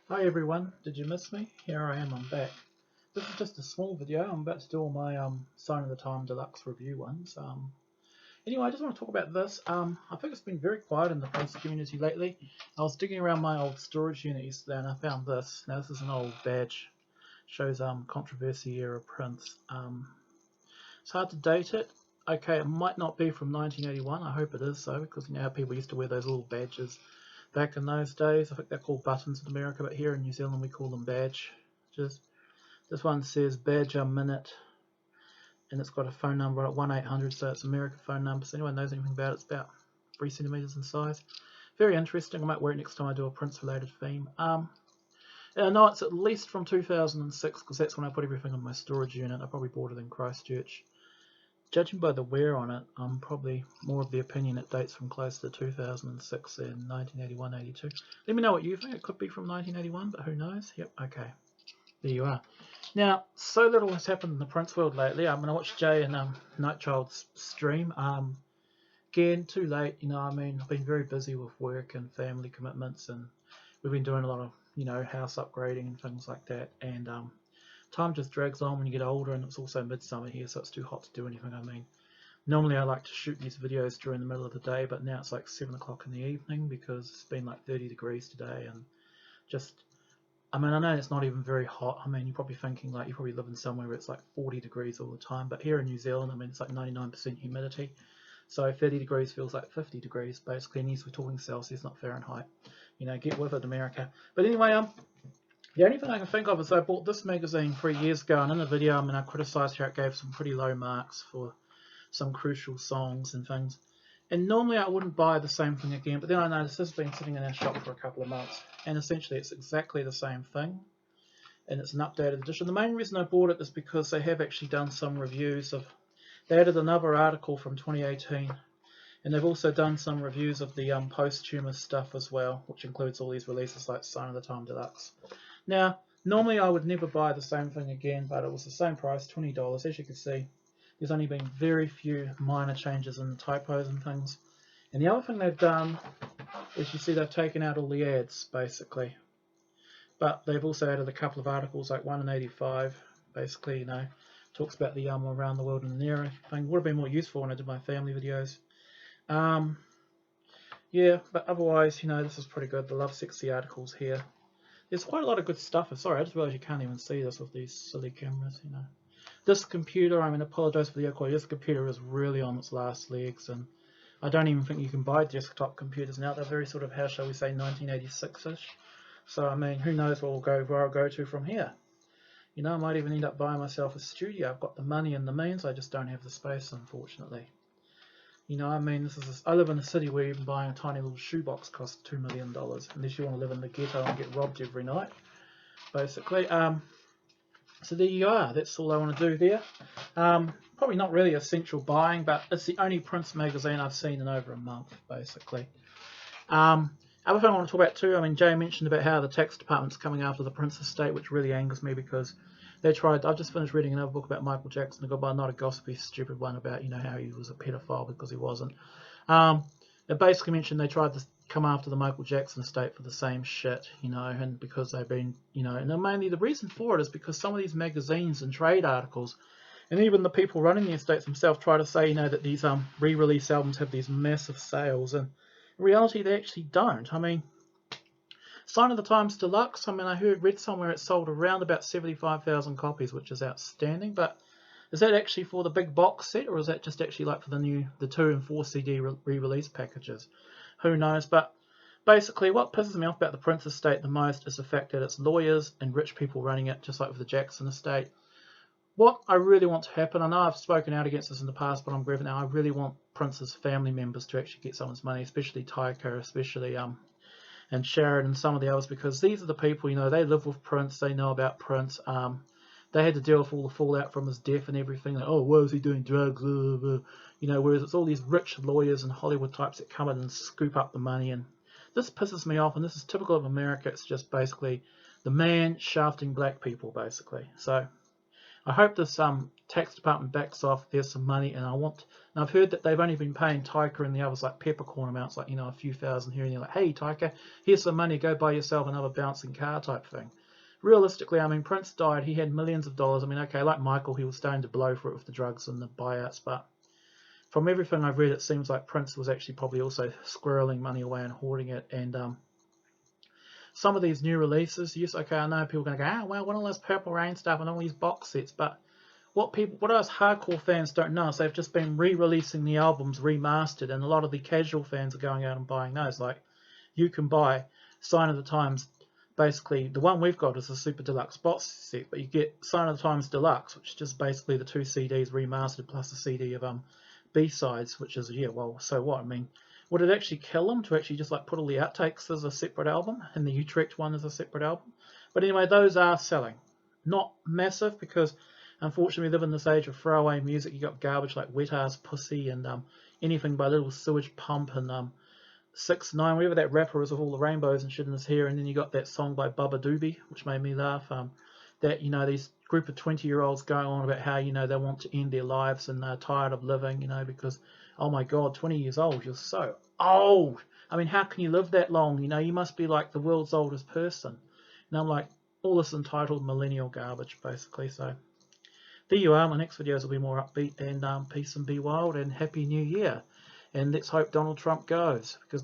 Hi everyone, did you miss me? Here I am, I'm back. This is just a small video. I'm about to do all my Sign of the Time Deluxe review ones. Anyway, I just want to talk about this. I think it's been very quiet in the Prince community lately. I was digging around my old storage unit yesterday and I found this. Now this is an old badge. Shows controversy era Prince. It's hard to date it. Okay, it might not be from 1981. I hope it is though, because you know how people used to wear those little badges back in those days. I think they're called buttons in America, but here in New Zealand we call them badges. This one says badge a minute, and it's got a phone number at 1-800, so it's an American phone number. So anyone knows anything about it, it's about 3 centimeters in size. Very interesting. I might wear it next time I do a Prince-related theme. And I know it's at least from 2006 because that's when I put everything in my storage unit. I probably bought it in Christchurch. Judging by the wear on it, I'm probably more of the opinion it dates from close to 2006 and 1981, 82. Let me know what you think. It could be from 1981, but who knows? Yep, okay. There you are. Now, so little has happened in the Prince world lately. I'm going to watch Jay and Nightchild's stream. Again, too late. I've been very busy with work and family commitments, and we've been doing a lot of, house upgrading and things like that. And time just drags on when you get older, and it's also midsummer here, so it's too hot to do anything. Normally I like to shoot these videos during the middle of the day, but now it's like 7 o'clock in the evening because it's been like 30 degrees today, and I know it's not even very hot. You're probably thinking like you probably live in somewhere where it's like 40 degrees all the time, but here in New Zealand, it's like 99% humidity. So 30 degrees feels like 50 degrees, basically, and we're talking Celsius, not Fahrenheit. Get with it, America. But anyway, the only thing I can think of is I bought this magazine 3 years ago, and in the video, I criticised how it gave some pretty low marks for some crucial songs and things. And normally I wouldn't buy the same thing again, but then I noticed this has been sitting in our shop for a couple of months, and essentially it's exactly the same thing, and it's an updated edition. The main reason I bought it is because they have actually done some reviews of, they added another article from 2018, and they've also done some reviews of the posthumous stuff as well, which includes all these releases like Sign of the Time Deluxe. Now, normally I would never buy the same thing again, but it was the same price, $20. As you can see, there's only been very few minor changes in typos and things. And the other thing they've done is you see they've taken out all the ads, basically. But they've also added a couple of articles, like one in 85, basically, talks about the around the world in an era thing. Would have been more useful when I did my family videos. Yeah, but otherwise, this is pretty good. The Love Sexy articles here. There's quite a lot of good stuff. Sorry, I just realized you can't even see this with these silly cameras, This computer, apologize for the echo. This computer is really on its last legs, and I don't even think you can buy desktop computers now. They're very sort of, how shall we say, 1986-ish. So, who knows where I'll go to from here. I might even end up buying myself a studio. I've got the money and the means, I just don't have the space, unfortunately. I live in a city where even buying a tiny little shoebox costs $2 million, unless you want to live in the ghetto and get robbed every night, basically. So there you are. That's all I want to do there. Probably not really essential buying, but it's the only Prince magazine I've seen in over a month, basically. Other thing I want to talk about too, Jay mentioned about how the tax department's coming after the Prince estate, which really angers me because I've just finished reading another book about Michael Jackson, not a gossipy, stupid one about, how he was a pedophile, because he wasn't. It basically mentioned they tried to come after the Michael Jackson estate for the same shit, and because they've been, and mainly the reason for it is because some of these magazines and trade articles, and even the people running the estates themselves try to say, that these re-release albums have these massive sales, and in reality they actually don't. Sign of the Times Deluxe, read somewhere it sold around about 75,000 copies, which is outstanding, but is that actually for the big box set, or is that just actually like for the 2 and 4 CD re-release packages? Who knows? But basically, what pisses me off about the Prince estate the most is the fact that it's lawyers and rich people running it, just like with the Jackson estate. What I really want to happen, I know I've spoken out against this in the past, but I'm grieving now. I really want Prince's family members to actually get someone's money, especially Tycho, especially and Sharon and some of the others, because these are the people, they live with Prince, they know about Prince. They had to deal with all the fallout from his death and everything. Like, oh, why was he doing drugs? Whereas it's all these rich lawyers and Hollywood types that come in and scoop up the money. And this pisses me off, and this is typical of America. It's just basically the man shafting black people, basically. So I hope this tax department backs off. There's some money, and I've heard that they've only been paying Taika and the others like peppercorn amounts, like a few thousand here, and you're like, hey Taika, here's some money, go buy yourself another bouncing car type thing. Realistically, I mean, Prince died, he had millions of dollars. I mean, okay, like Michael, he was starting to blow for it with the drugs and the buyouts, but from everything I've read, it seems like Prince was actually probably also squirreling money away and hoarding it. And some of these new releases, yes, okay, I know people are going to go, well, one of those Purple Rain stuff and all these box sets, but what us hardcore fans don't know is they've just been re-releasing the albums remastered, and a lot of the casual fans are going out and buying those. Like, you can buy Sign of the Times. Basically, the one we've got is a Super Deluxe box set, but you get Sign of the Times Deluxe, which is just basically the 2 CDs remastered plus a CD of B-sides, which is, yeah, well, so what? I mean, would it actually kill them to actually just like put all the outtakes as a separate album and the Utrecht one as a separate album? But anyway, those are selling. Not massive, because unfortunately we live in this age of throwaway music. You got garbage like Wet Ass Pussy and anything by Little Sewage Pump and 6ix9ine, whatever that rapper is with all the rainbows and shit in his hair, and then you got that song by Bubba Doobie, which made me laugh. That these group of 20-year-olds going on about how they want to end their lives and they're tired of living, because oh my god, 20 years old, you're so old. I mean, how can you live that long? You must be like the world's oldest person. And I'm like, all this entitled millennial garbage, basically. So there you are. My next videos will be more upbeat, and peace and be wild and happy new year. And let's hope Donald Trump goes, because